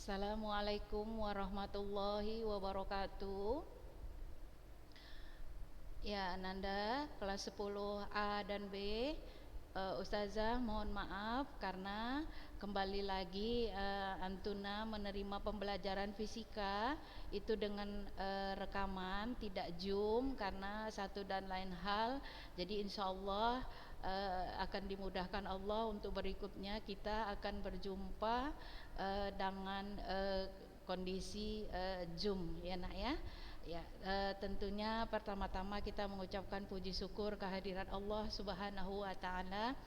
Assalamualaikum warahmatullahi wabarakatuh. Ya, Ananda, kelas 10A dan B. Ustazah mohon maaf karena kembali lagi Antuna menerima pembelajaran fisika itu dengan rekaman, tidak Zoom karena satu dan lain hal. Jadi insya Allah akan dimudahkan Allah untuk berikutnya kita akan berjumpa dengan kondisi Zoom ya nak ya. Ya, tentunya pertama-tama kita mengucapkan puji syukur kehadirat Allah Subhanahu wa taala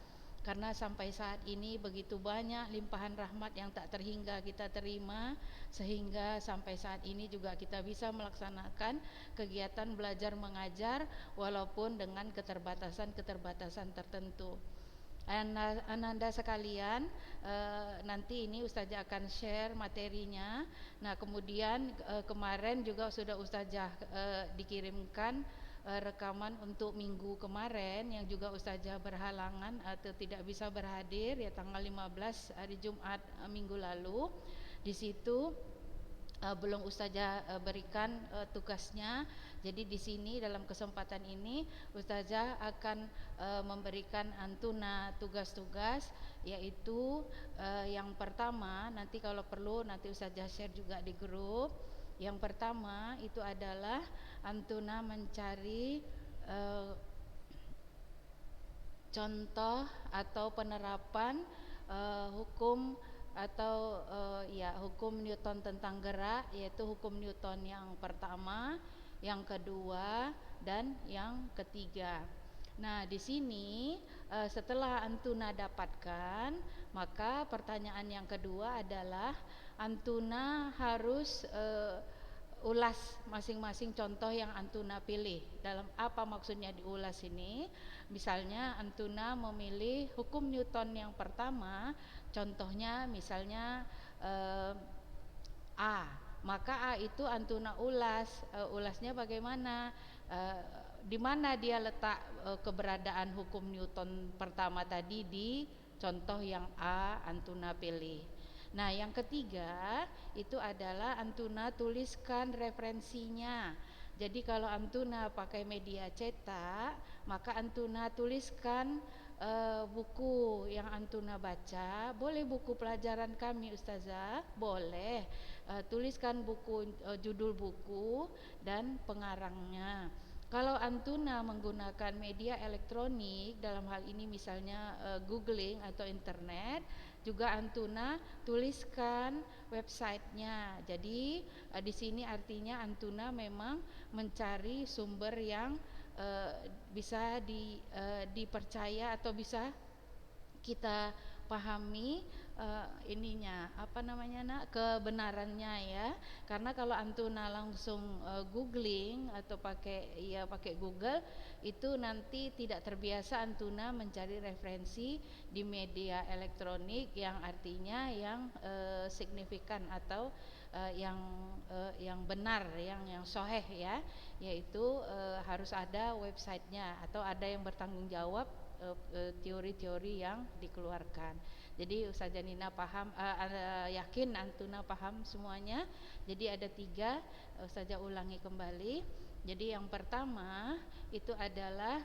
karena sampai saat ini begitu banyak limpahan rahmat yang tak terhingga kita terima sehingga sampai saat ini juga kita bisa melaksanakan kegiatan belajar mengajar walaupun dengan keterbatasan tertentu. Ananda sekalian, nanti ini Ustazah akan share materinya. Nah kemudian kemarin juga sudah Ustazah dikirimkan rekaman untuk minggu kemarin yang juga Ustazah berhalangan atau tidak bisa berhadir ya tanggal 15 hari Jumat minggu lalu. Di situ belum Ustazah berikan tugasnya. Jadi di sini dalam kesempatan ini Ustazah akan memberikan Antuna tugas-tugas, yaitu yang pertama nanti kalau perlu nanti Ustazah share juga di grup. Yang pertama itu adalah Antuna mencari contoh atau penerapan hukum atau hukum Newton tentang gerak, yaitu hukum Newton yang pertama, yang kedua, dan yang ketiga. Nah, di sini setelah Antuna dapatkan, maka pertanyaan yang kedua adalah Antuna harus ulas masing-masing contoh yang Antuna pilih. Dalam apa maksudnya diulas ini? Misalnya Antuna memilih hukum Newton yang pertama, contohnya misalnya A, maka A itu Antuna ulas. Ulasnya bagaimana? Di mana dia letak keberadaan hukum Newton pertama tadi di contoh yang A Antuna pilih. Nah, yang ketiga itu adalah Antuna tuliskan referensinya. Jadi kalau Antuna pakai media cetak, maka Antuna tuliskan buku yang Antuna baca. Boleh buku pelajaran kami Ustazah, boleh. Tuliskan buku, judul buku dan pengarangnya. Kalau Antuna menggunakan media elektronik, dalam hal ini misalnya googling atau internet, juga Antuna tuliskan websitenya. Jadi di sini artinya Antuna memang mencari sumber yang bisa dipercaya atau bisa kita pahami kebenarannya ya. Karena kalau Antuna langsung googling atau pakai Google, itu nanti tidak terbiasa Antuna mencari referensi di media elektronik yang artinya yang signifikan atau yang benar, yang sahih ya, yaitu harus ada websitenya atau ada yang bertanggung jawab teori-teori yang dikeluarkan. Jadi Ustazah Nina paham, yakin Antuna paham semuanya. Jadi ada 3, Ustazah ulangi kembali. Jadi yang pertama itu adalah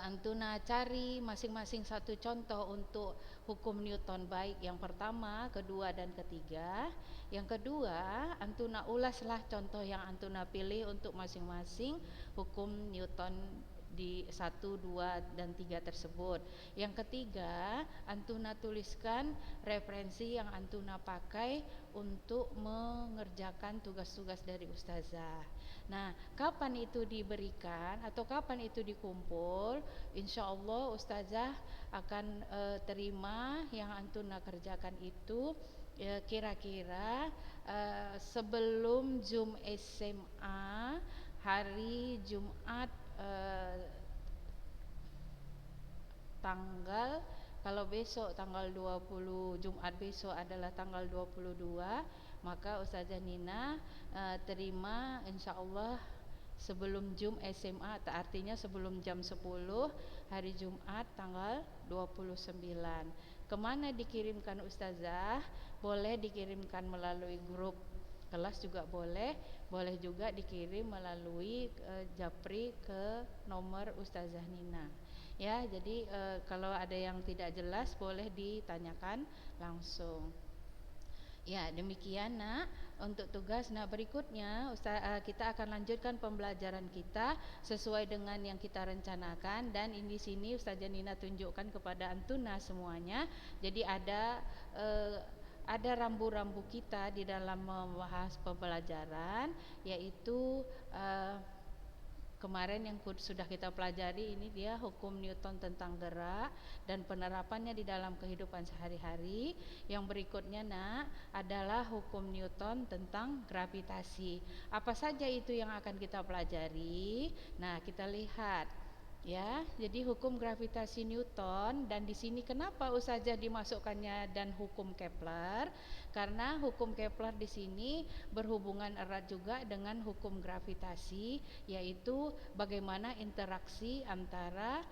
Antuna cari masing-masing satu contoh untuk hukum Newton, baik yang pertama, kedua, dan ketiga. Yang kedua, Antuna ulaslah contoh yang Antuna pilih untuk masing-masing hukum Newton di 1, 2, dan 3 tersebut. Yang ketiga, Antuna tuliskan referensi yang Antuna pakai untuk mengerjakan tugas-tugas dari Ustazah. Nah, kapan itu diberikan atau kapan itu dikumpul? Insya Allah Ustazah akan terima yang Antuna kerjakan itu kira-kira sebelum Zoom SMA hari Jumat tanggal, kalau besok tanggal 20, Jumat besok adalah tanggal 22, maka Ustazah Nina terima insya Allah sebelum Zoom SMA, artinya sebelum jam 10 hari Jumat tanggal 29. Kemana dikirimkan Ustazah? Boleh dikirimkan melalui grup kelas juga boleh juga dikirim melalui Japri ke nomor Ustazah Nina. Ya, jadi kalau ada yang tidak jelas boleh ditanyakan langsung. Ya, demikian Nak untuk tugas. Nah, berikutnya kita akan lanjutkan pembelajaran kita sesuai dengan yang kita rencanakan, dan di sini Ustazah Nina tunjukkan kepada Antuna semuanya. Jadi ada rambu-rambu kita di dalam membahas pembelajaran, yaitu kemarin yang sudah kita pelajari ini dia hukum Newton tentang gerak dan penerapannya di dalam kehidupan sehari-hari. Yang berikutnya Nak adalah hukum Newton tentang gravitasi. Apa saja itu yang akan kita pelajari? Nah, kita lihat ya. Jadi hukum gravitasi Newton, dan di sini kenapa Ustazah dimasukkannya dan hukum Kepler? Karena hukum Kepler di sini berhubungan erat juga dengan hukum gravitasi, yaitu bagaimana interaksi antara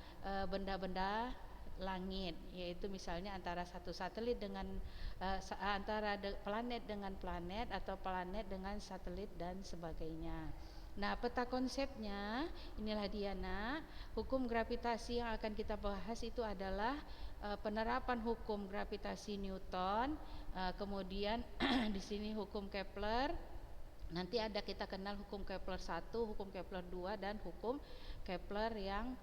benda-benda langit, yaitu misalnya antara satu satelit dengan antara planet dengan planet, atau planet dengan satelit dan sebagainya. Nah, peta konsepnya inilah dia Nak. Hukum gravitasi yang akan kita bahas itu adalah penerapan hukum gravitasi Newton, kemudian di sini hukum Kepler. Nanti ada kita kenal hukum Kepler 1, hukum Kepler 2, dan hukum Kepler yang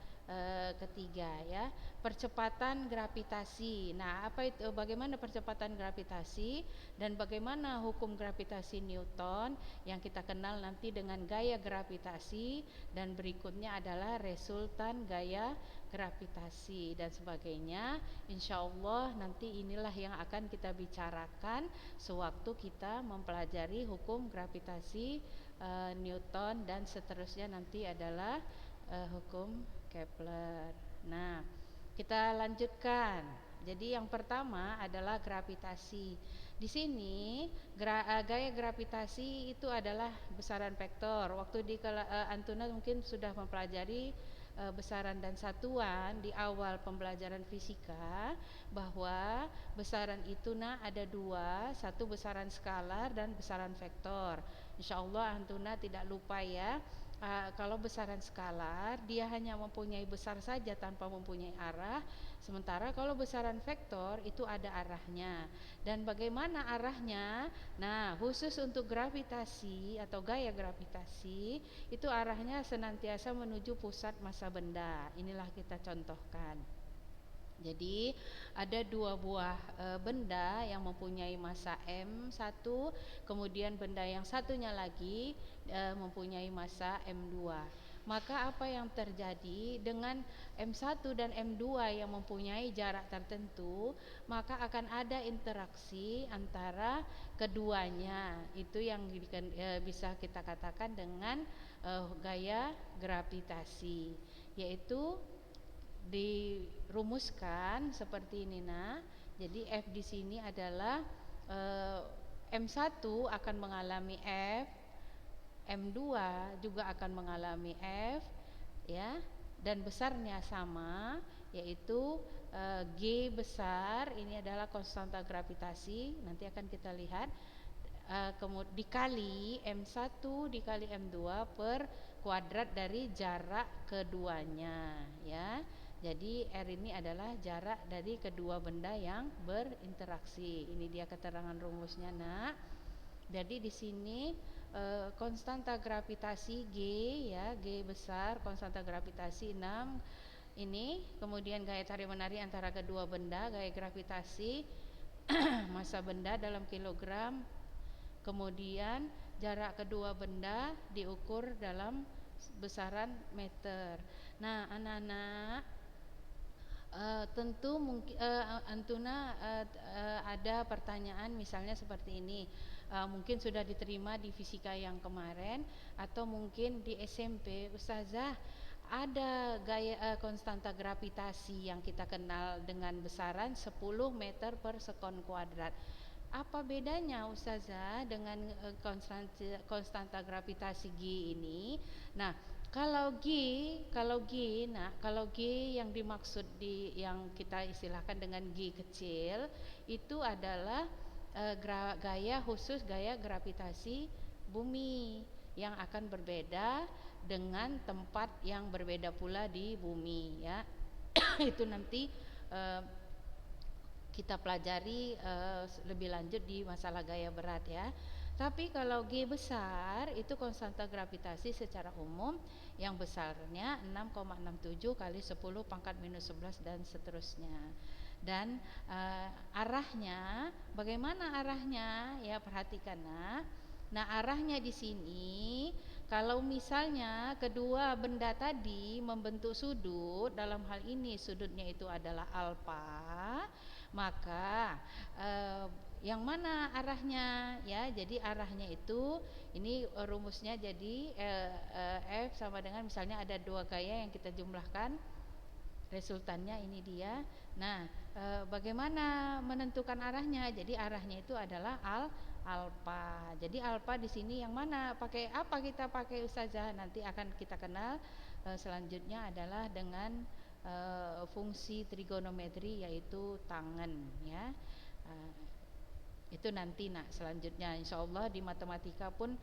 ketiga ya. Percepatan gravitasi. Nah, apa itu, bagaimana percepatan gravitasi dan bagaimana hukum gravitasi Newton yang kita kenal nanti dengan gaya gravitasi, dan berikutnya adalah resultan gaya gravitasi dan sebagainya. Insya Allah nanti inilah yang akan kita bicarakan sewaktu kita mempelajari hukum gravitasi Newton, dan seterusnya nanti adalah hukum Kepler. Nah, kita lanjutkan. Jadi yang pertama adalah gravitasi. Di sini gaya gravitasi itu adalah besaran vektor. Waktu di Antuna mungkin sudah mempelajari besaran dan satuan di awal pembelajaran fisika, bahwa besaran itu ada dua, satu besaran skalar dan besaran vektor. Insya Allah Antuna tidak lupa ya. Kalau besaran skalar dia hanya mempunyai besar saja tanpa mempunyai arah, sementara kalau besaran vektor itu ada arahnya. Dan bagaimana arahnya? Nah, khusus untuk gravitasi atau gaya gravitasi itu arahnya senantiasa menuju pusat massa benda. Inilah kita contohkan. Jadi ada dua buah benda yang mempunyai massa M1, kemudian benda yang satunya lagi mempunyai massa M2. Maka apa yang terjadi dengan M1 dan M2 yang mempunyai jarak tertentu, maka akan ada interaksi antara keduanya. Itu yang bisa kita katakan dengan gaya gravitasi, yaitu dirumuskan seperti ini Nak. Jadi F di sini adalah M1 akan mengalami F, M2 juga akan mengalami F ya, dan besarnya sama, yaitu G besar ini adalah konstanta gravitasi. Nanti akan kita lihat kemudian dikali M1 dikali M2 per kuadrat dari jarak keduanya ya. Jadi R ini adalah jarak dari kedua benda yang berinteraksi. Ini dia keterangan rumusnya Nak. Jadi di sini konstanta gravitasi G ya, G besar, konstanta gravitasi 6 ini, kemudian gaya tarik menarik antara kedua benda, gaya gravitasi massa benda dalam kilogram, kemudian jarak kedua benda diukur dalam besaran meter. Nah, anak-anak tentu mungkin Antuna ada pertanyaan misalnya seperti ini. Mungkin sudah diterima di fisika yang kemarin, atau mungkin di SMP, Ustazah ada gaya konstanta gravitasi yang kita kenal dengan besaran 10 meter per sekon kuadrat. Apa bedanya Ustazah dengan konstanta gravitasi G ini? Nah, kalau G yang dimaksud yang kita istilahkan dengan G kecil itu adalah gaya gravitasi bumi yang akan berbeda dengan tempat yang berbeda pula di bumi, ya. Itu nanti kita pelajari lebih lanjut di masalah gaya berat, ya. Tapi kalau G besar itu konstanta gravitasi secara umum yang besarnya 6,67 kali 10 pangkat minus 11 dan seterusnya. Dan arahnya, bagaimana arahnya? Ya, perhatikan, Nak. Nah, arahnya di sini kalau misalnya kedua benda tadi membentuk sudut, dalam hal ini sudutnya itu adalah alfa, maka yang mana arahnya, ya? Jadi arahnya itu, ini rumusnya jadi F sama dengan, misalnya ada dua gaya yang kita jumlahkan, resultannya ini dia. Nah, bagaimana menentukan arahnya? Jadi arahnya itu adalah alfa. Jadi alfa di sini yang mana? Pakai apa kita pakai Ustazah? Nanti akan kita kenal selanjutnya adalah dengan fungsi trigonometri, yaitu tangen, ya. Itu nanti selanjutnya insyaallah di matematika pun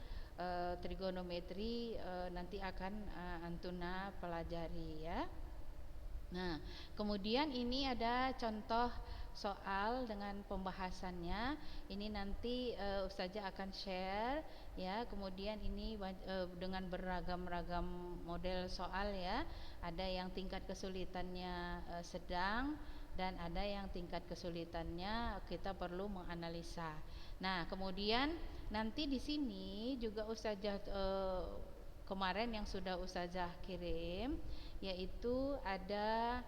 trigonometri nanti akan Antuna pelajari, ya. Nah, kemudian ini ada contoh soal dengan pembahasannya. Ini nanti Ustazah akan share, ya. Kemudian ini dengan beragam-ragam model soal, ya. Ada yang tingkat kesulitannya sedang dan ada yang tingkat kesulitannya kita perlu menganalisa. Nah, kemudian nanti di sini juga Ustazah kemarin yang sudah Ustazah kirim, yaitu ada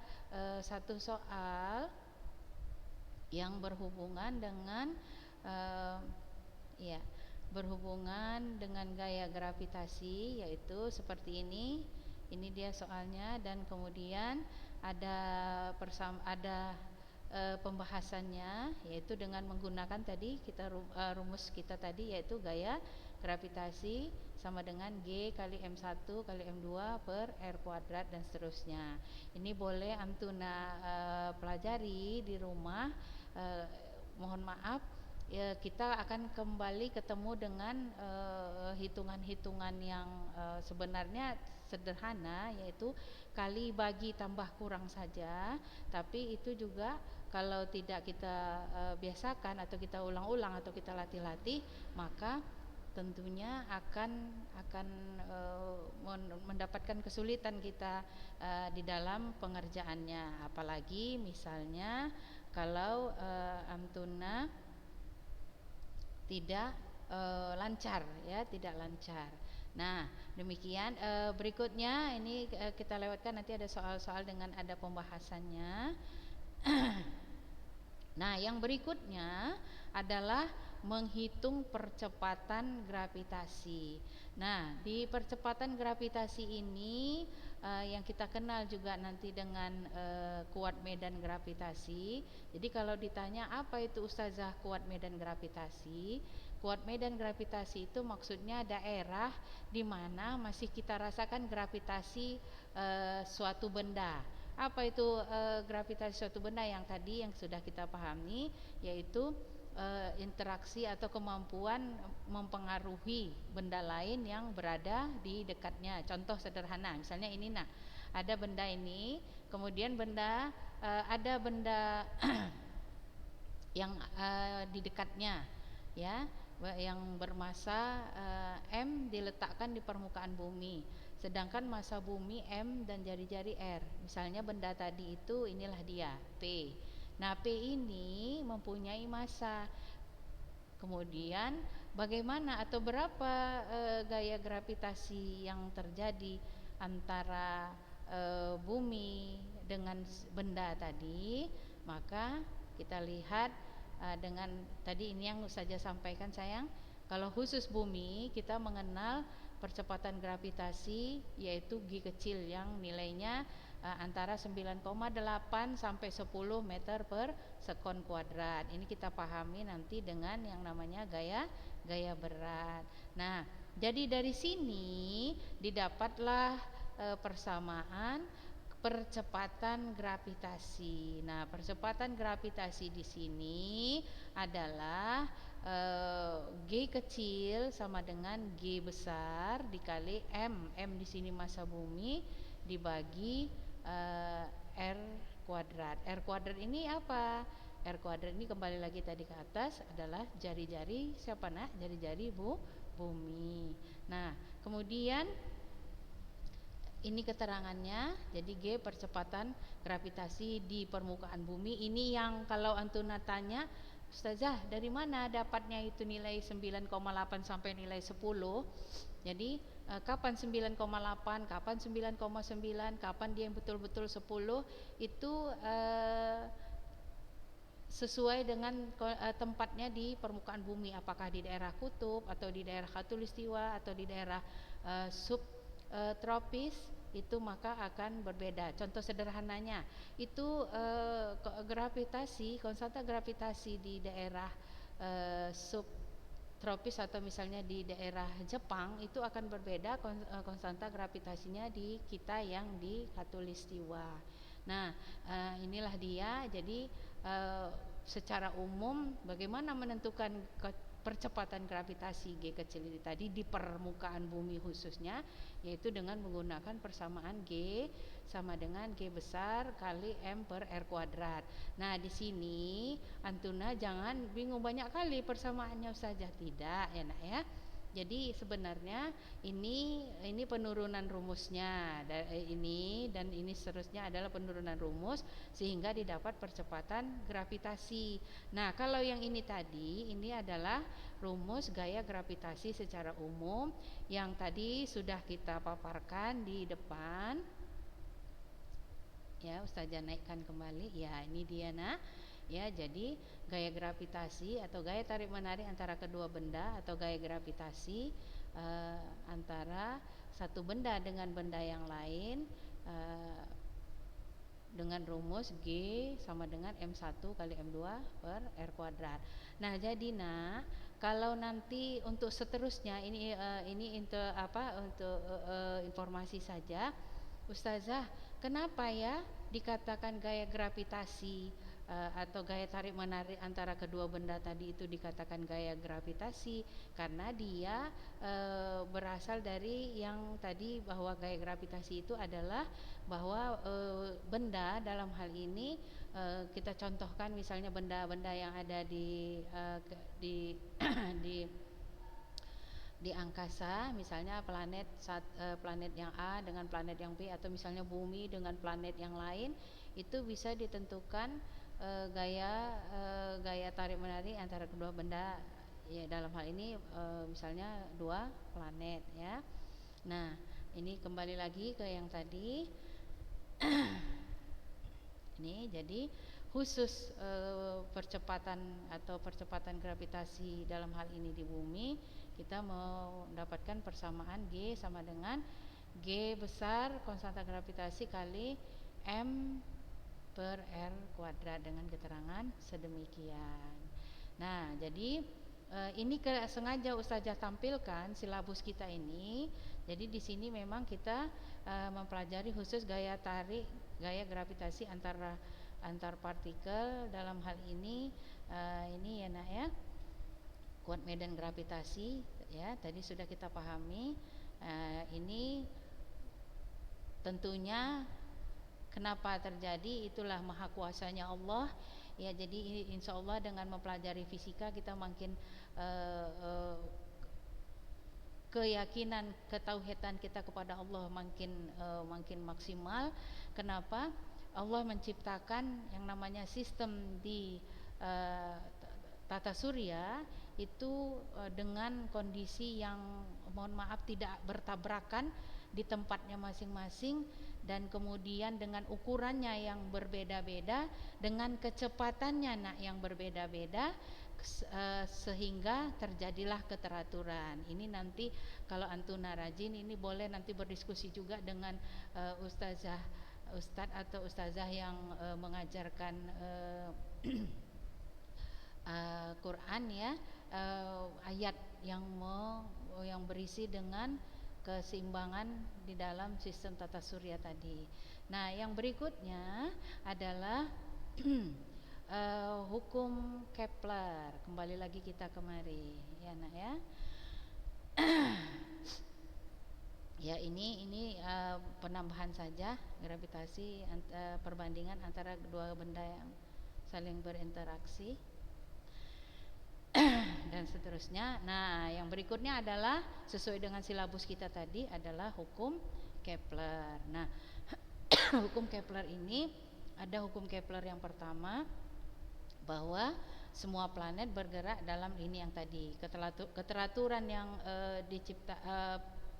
satu soal yang berhubungan dengan berhubungan dengan gaya gravitasi, yaitu seperti ini. Ini dia soalnya, dan kemudian ada pembahasannya, yaitu dengan menggunakan tadi rumus kita tadi, yaitu gaya gravitasi sama dengan G kali M1 kali M2 per R kuadrat dan seterusnya. Ini boleh Antuna pelajari di rumah. Mohon maaf, ya, kita akan kembali ketemu dengan hitungan-hitungan yang sebenarnya sederhana, yaitu kali bagi tambah kurang saja. Tapi itu juga kalau tidak kita biasakan atau kita ulang-ulang atau kita latih-latih, maka tentunya akan mendapatkan kesulitan kita di dalam pengerjaannya. Apalagi misalnya kalau Antuna tidak lancar, ya, tidak lancar. Nah, demikian. Berikutnya ini kita lewatkan, nanti ada soal-soal dengan ada pembahasannya. Nah, yang berikutnya adalah menghitung percepatan gravitasi. Nah, di percepatan gravitasi ini yang kita kenal juga nanti dengan kuat medan gravitasi. Jadi kalau ditanya apa itu Ustazah kuat medan gravitasi? Kuat medan gravitasi itu maksudnya daerah di mana masih kita rasakan gravitasi suatu benda. Apa itu gravitasi suatu benda? Yang tadi yang sudah kita pahami, yaitu interaksi atau kemampuan mempengaruhi benda lain yang berada di dekatnya. Contoh sederhana, misalnya ini, ada benda ini, kemudian ada benda yang di dekatnya, ya, yang bermasa M diletakkan di permukaan bumi, sedangkan massa bumi M dan jari-jari R. Misalnya benda tadi itu, inilah dia P. Nah, P ini mempunyai massa. Kemudian bagaimana atau berapa gaya gravitasi yang terjadi antara bumi dengan benda tadi? Maka kita lihat dengan tadi ini yang saja sampaikan sayang. Kalau khusus bumi, kita mengenal percepatan gravitasi yaitu G kecil yang nilainya antara 9,8 sampai 10 meter per sekon kuadrat. Ini kita pahami nanti dengan yang namanya gaya berat. Nah, jadi dari sini didapatlah persamaan percepatan gravitasi. Nah, percepatan gravitasi di sini adalah G kecil sama dengan G besar dikali M. M di sini massa bumi dibagi R kuadrat. R kuadrat ini apa? R kuadrat ini kembali lagi tadi ke atas adalah jari-jari siapa nak? Jari-jari bumi. Nah, kemudian ini keterangannya. Jadi G percepatan gravitasi di permukaan bumi. Ini yang kalau Antuna tanya, Ustazah dari mana dapatnya itu nilai 9,8 sampai nilai 10? Jadi kapan 9,8, kapan 9,9, kapan dia yang betul-betul 10? Itu sesuai dengan tempatnya di permukaan bumi, apakah di daerah kutub atau di daerah khatulistiwa atau di daerah subtropis, itu maka akan berbeda. Contoh sederhananya itu gravitasi, konstanta gravitasi di daerah subtropis atau misalnya di daerah Jepang itu akan berbeda konstanta gravitasinya di kita yang di khatulistiwa. Nah, inilah dia. Jadi secara umum bagaimana menentukan percepatan gravitasi G kecil ini tadi di permukaan bumi khususnya, yaitu dengan menggunakan persamaan G sama dengan G besar kali M per R kuadrat. Nah, di sini Antuna jangan bingung banyak kali persamaannya saja, tidak ya nak ya. Jadi sebenarnya ini penurunan rumusnya ini dan ini seterusnya adalah penurunan rumus sehingga didapat percepatan gravitasi. Nah, kalau yang ini tadi ini adalah rumus gaya gravitasi secara umum yang tadi sudah kita paparkan di depan. Ya, Ustazah naikkan kembali. Ya, ini dia nak. Ya, jadi gaya gravitasi atau gaya tarik menarik antara kedua benda atau gaya gravitasi antara satu benda dengan benda yang lain dengan rumus G sama dengan M1 kali M2 per R kuadrat. Nah, jadi nak, kalau nanti untuk seterusnya ini untuk informasi saja, Ustazah, kenapa ya dikatakan gaya gravitasi atau gaya tarik menarik antara kedua benda tadi itu dikatakan gaya gravitasi? Karena dia berasal dari yang tadi bahwa gaya gravitasi itu adalah bahwa benda dalam hal ini kita contohkan misalnya benda-benda yang ada di di angkasa, misalnya planet yang A dengan planet yang B, atau misalnya bumi dengan planet yang lain, itu bisa ditentukan gaya tarik menarik antara kedua benda ya, dalam hal ini misalnya dua planet ya. Nah, ini kembali lagi ke yang tadi. Ini jadi khusus percepatan gravitasi dalam hal ini di bumi, kita mau mendapatkan persamaan G sama dengan G besar konstanta gravitasi kali M per R kuadrat dengan keterangan sedemikian. Nah, jadi ini sengaja Ustazah tampilkan silabus kita ini. Jadi di sini memang kita mempelajari khusus gaya gravitasi antar partikel. Dalam hal ini ya nak ya, kuat medan gravitasi ya, tadi sudah kita pahami. Ini tentunya kenapa terjadi, itulah maha kuasanya Allah ya. Jadi insya Allah dengan mempelajari fisika kita makin keyakinan ketauhidan kita kepada Allah makin maksimal. Kenapa? Allah menciptakan yang namanya sistem di tata surya itu dengan kondisi yang mohon maaf tidak bertabrakan di tempatnya masing-masing, dan kemudian dengan ukurannya yang berbeda-beda, dengan kecepatannya yang berbeda-beda, sehingga terjadilah keteraturan. Ini nanti kalau Antuna rajin ini boleh nanti berdiskusi juga dengan Ustazah ustadz atau ustazah yang mengajarkan Quran ya, ayat yang berisi dengan keseimbangan di dalam sistem tata surya tadi. Nah, yang berikutnya adalah hukum Kepler. Kembali lagi kita kemari, ya nak ya. Ya ini penambahan saja gravitasi, perbandingan antara dua benda yang saling berinteraksi dan seterusnya. Nah, yang berikutnya adalah sesuai dengan silabus kita tadi adalah hukum Kepler. Nah, hukum Kepler ini ada hukum Kepler yang pertama, bahwa semua planet bergerak dalam ini yang tadi, keteraturan yang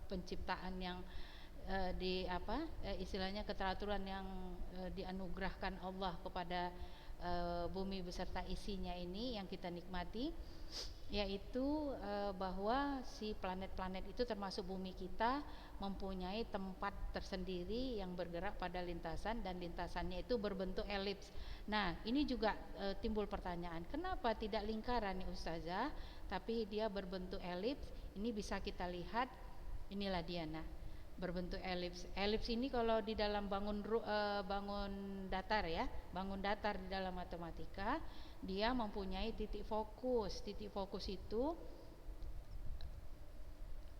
penciptaan yang istilahnya keteraturan yang dianugerahkan Allah kepada bumi beserta isinya ini yang kita nikmati, yaitu bahwa si planet-planet itu termasuk bumi kita mempunyai tempat tersendiri yang bergerak pada lintasan, dan lintasannya itu berbentuk elips. Nah, ini juga timbul pertanyaan, kenapa tidak lingkaran nih Ustazah, tapi dia berbentuk elips? Ini bisa kita lihat, inilah dia nah, berbentuk elips. Elips ini kalau di dalam bangun datar ya, bangun datar di dalam matematika, dia mempunyai titik fokus. Titik fokus itu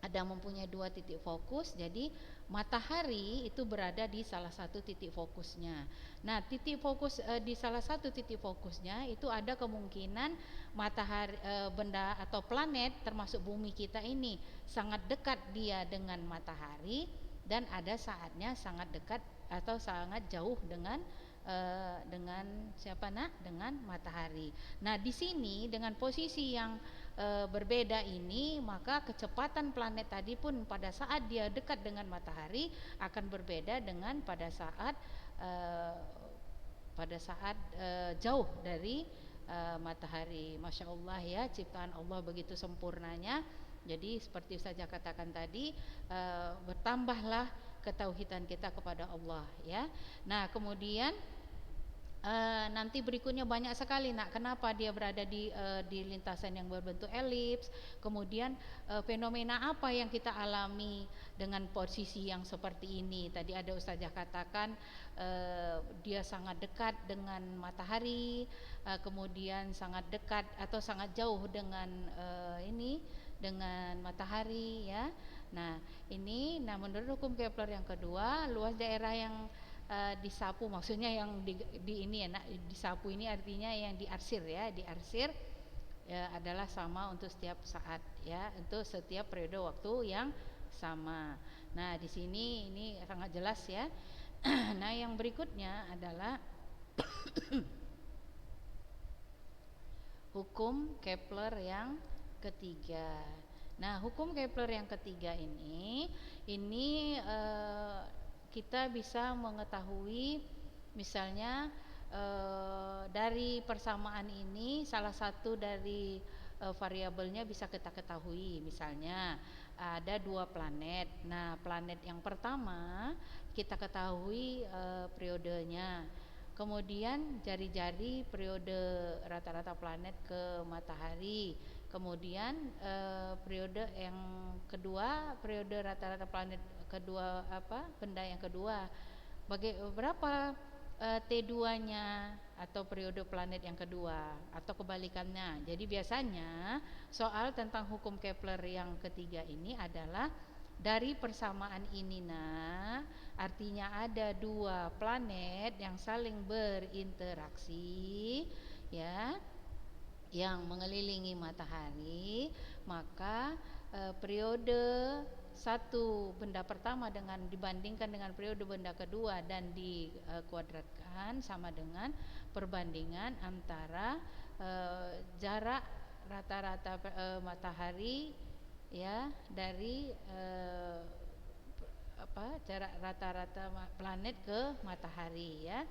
ada mempunyai dua titik fokus, jadi matahari itu berada di salah satu titik fokusnya. Nah, titik fokus di salah satu titik fokusnya itu ada kemungkinan matahari, benda atau planet termasuk bumi kita ini sangat dekat dia dengan matahari, dan ada saatnya sangat dekat atau sangat jauh dengan siapa nak? Dengan matahari. Nah, di sini dengan posisi yang berbeda ini, maka kecepatan planet tadi pun pada saat dia dekat dengan matahari akan berbeda dengan pada saat jauh dari matahari. Masya Allah ya, ciptaan Allah begitu sempurnanya. Jadi seperti Ustazah katakan tadi, bertambahlah ketauhidan kita kepada Allah ya. Nah, kemudian nanti berikutnya banyak sekali nak, kenapa dia berada di lintasan yang berbentuk elips, kemudian fenomena apa yang kita alami dengan posisi yang seperti ini. Tadi ada Ustazah katakan dia sangat dekat dengan matahari, kemudian sangat dekat atau sangat jauh dengan dengan matahari ya. Nah, ini menurut hukum Kepler yang kedua, luas daerah yang disapu, maksudnya yang di ini ya, disapu ini artinya yang diarsir ya, diarsir ya, adalah sama untuk setiap saat ya, untuk setiap periode waktu yang sama. Nah, di sini ini sangat jelas ya. Nah, yang berikutnya adalah hukum Kepler yang ketiga. Nah, hukum Kepler yang ketiga ini kita bisa mengetahui misalnya dari persamaan ini salah satu dari variabelnya bisa kita ketahui. Misalnya ada dua planet. Nah, planet yang pertama kita ketahui periodenya. Kemudian jari-jari periode rata-rata planet ke matahari. Kemudian periode yang kedua, periode rata-rata planet kedua, benda yang kedua, berapa T2-nya atau periode planet yang kedua, atau kebalikannya. Jadi biasanya soal tentang hukum Kepler yang ketiga ini adalah dari persamaan ini artinya ada dua planet yang saling berinteraksi ya, yang mengelilingi matahari, maka periode satu benda pertama dibandingkan dengan periode benda kedua dan dikuadratkan sama dengan perbandingan antara jarak rata-rata matahari ya dari jarak rata-rata planet ke matahari ya,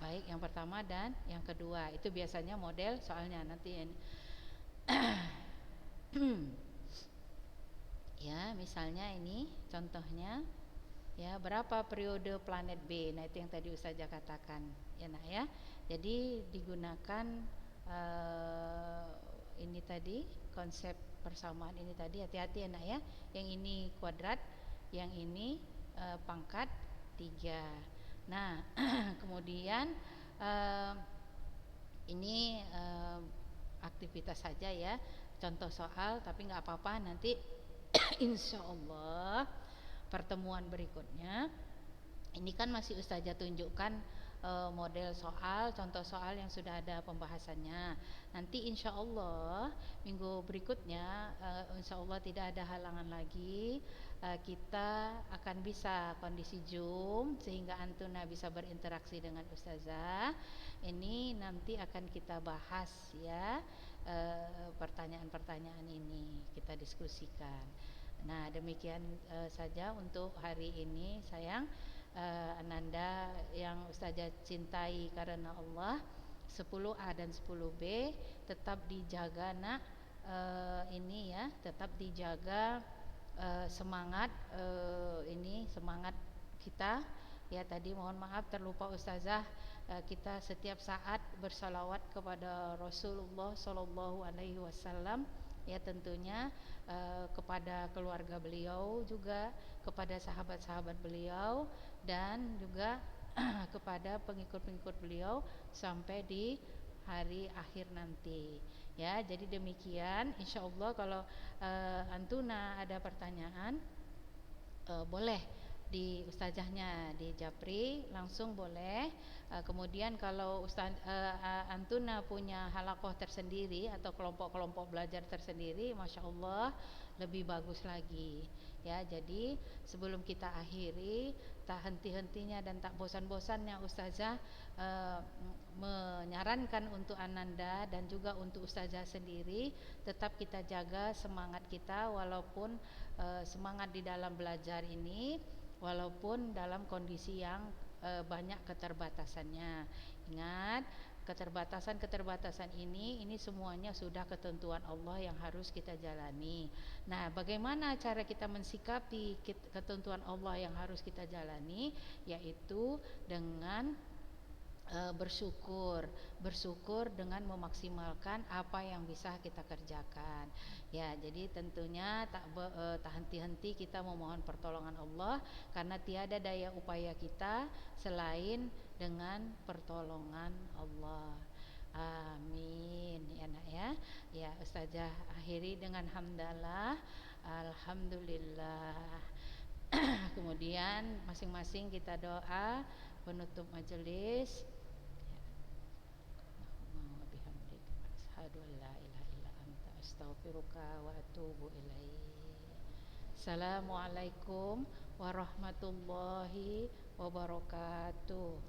baik yang pertama dan yang kedua. Itu biasanya model soalnya nanti ini. Ya, misalnya ini contohnya Ya, berapa periode planet B? Nah, itu yang tadi Ustazah katakan, ya nak ya. Jadi digunakan eh, ini tadi konsep persamaan ini tadi, hati-hati ya nak ya. Yang ini kuadrat, yang ini pangkat 3. Nah, kemudian eh, ini aktivitas saja ya, contoh soal, tapi nggak apa-apa nanti insya Allah pertemuan berikutnya ini kan masih Ustazah tunjukkan model soal, contoh soal yang sudah ada pembahasannya. Nanti insya Allah minggu berikutnya insya Allah tidak ada halangan lagi, kita akan bisa kondisi Zoom sehingga Antuna bisa berinteraksi dengan Ustazah. Ini nanti akan kita bahas ya, pertanyaan-pertanyaan ini kita diskusikan. Nah, demikian saja untuk hari ini sayang. Ananda yang Ustazah cintai karena Allah, 10A dan 10B tetap dijaga nak, ini ya, tetap dijaga semangat, ini semangat kita ya. Tadi mohon maaf terlupa Ustazah, kita setiap saat bersalawat kepada Rasulullah Sallallahu Alaihi Wasallam ya, tentunya kepada keluarga beliau juga, kepada sahabat-sahabat beliau, dan juga kepada pengikut-pengikut beliau sampai di hari akhir nanti ya. Jadi demikian, insya Allah kalau Antuna ada pertanyaan boleh di ustazahnya di Japri langsung boleh. Kemudian kalau Antuna punya halakoh tersendiri atau kelompok-kelompok belajar tersendiri, masya Allah lebih bagus lagi ya. Jadi sebelum kita akhiri, tak henti-hentinya dan tak bosan-bosannya ustazah menyarankan untuk Ananda dan juga untuk ustazah sendiri, tetap kita jaga semangat kita walaupun semangat di dalam belajar ini, walaupun dalam kondisi yang banyak keterbatasannya. Ingat, keterbatasan-keterbatasan ini semuanya sudah ketentuan Allah yang harus kita jalani. Nah, bagaimana cara kita mensikapi ketentuan Allah yang harus kita jalani? Yaitu dengan bersyukur dengan memaksimalkan apa yang bisa kita kerjakan ya. Jadi tentunya tak henti-henti kita memohon pertolongan Allah, karena tiada daya upaya kita selain dengan pertolongan Allah. Amin ya nak ya. Ya Ustazah akhiri dengan hamdalah, alhamdulillah. Kemudian masing-masing kita doa penutup majelis. Asyhadu an la ilaha illa anta astaghfiruka wa atubu ilaik. Assalamualaikum warahmatullahi wabarakatuh.